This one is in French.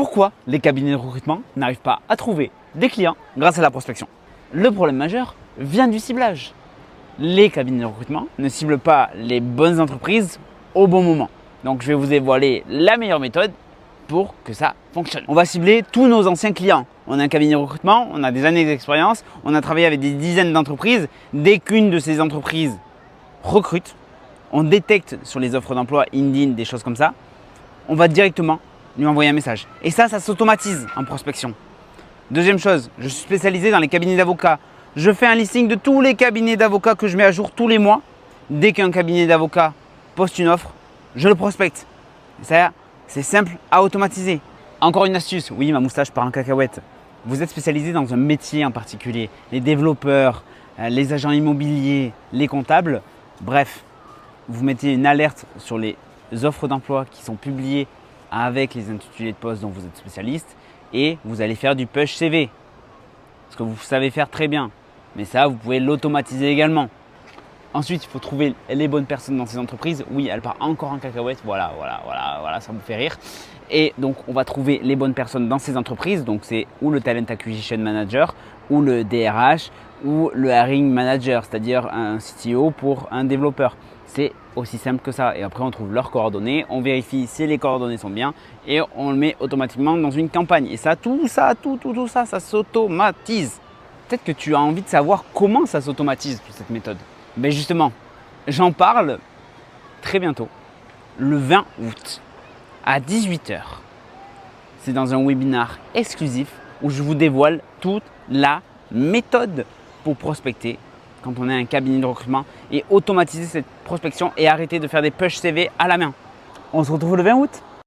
Pourquoi les cabinets de recrutement n'arrivent pas à trouver des clients grâce à la prospection? Le problème majeur vient du ciblage. Les cabinets de recrutement ne ciblent pas les bonnes entreprises au bon moment. Donc je vais vous dévoiler la meilleure méthode pour que ça fonctionne. On va cibler tous nos anciens clients. On a un cabinet de recrutement, on a des années d'expérience, on a travaillé avec des dizaines d'entreprises. Dès qu'une de ces entreprises recrute, on détecte sur les offres d'emploi, LinkedIn, des choses comme ça, on va directement lui envoyer un message. Et ça s'automatise en prospection. Deuxième chose, je suis spécialisé dans les cabinets d'avocats. Je fais un listing de tous les cabinets d'avocats que je mets à jour tous les mois. Dès qu'un cabinet d'avocats poste une offre, je le prospecte. Ça, c'est simple à automatiser. Encore une astuce, oui, ma moustache part en cacahuète. Vous êtes spécialisé dans un métier en particulier, les développeurs, les agents immobiliers, les comptables, bref, vous mettez une alerte sur les offres d'emploi qui sont publiées avec les intitulés de poste dont vous êtes spécialiste et vous allez faire du push CV, ce que vous savez faire très bien. Mais ça, vous pouvez l'automatiser également. Ensuite, il faut trouver les bonnes personnes dans ces entreprises. Oui, elle part encore en cacahuète. Voilà, ça me fait rire. Et donc, on va trouver les bonnes personnes dans ces entreprises. Donc, c'est ou le Talent Acquisition Manager, ou le DRH, ou le Hiring Manager, c'est-à-dire un CTO pour un développeur. C'est aussi simple que ça. Et après, on trouve leurs coordonnées, on vérifie si les coordonnées sont bien et on le met automatiquement dans une campagne. Et ça, tout ça, ça s'automatise. Peut-être que tu as envie de savoir comment ça s'automatise, toute cette méthode. Ben justement, j'en parle très bientôt, le 20 août à 18 h. C'est dans un webinaire exclusif où je vous dévoile toute la méthode pour prospecter quand on est un cabinet de recrutement et automatiser cette prospection et arrêter de faire des push CV à la main. On se retrouve le 20 août.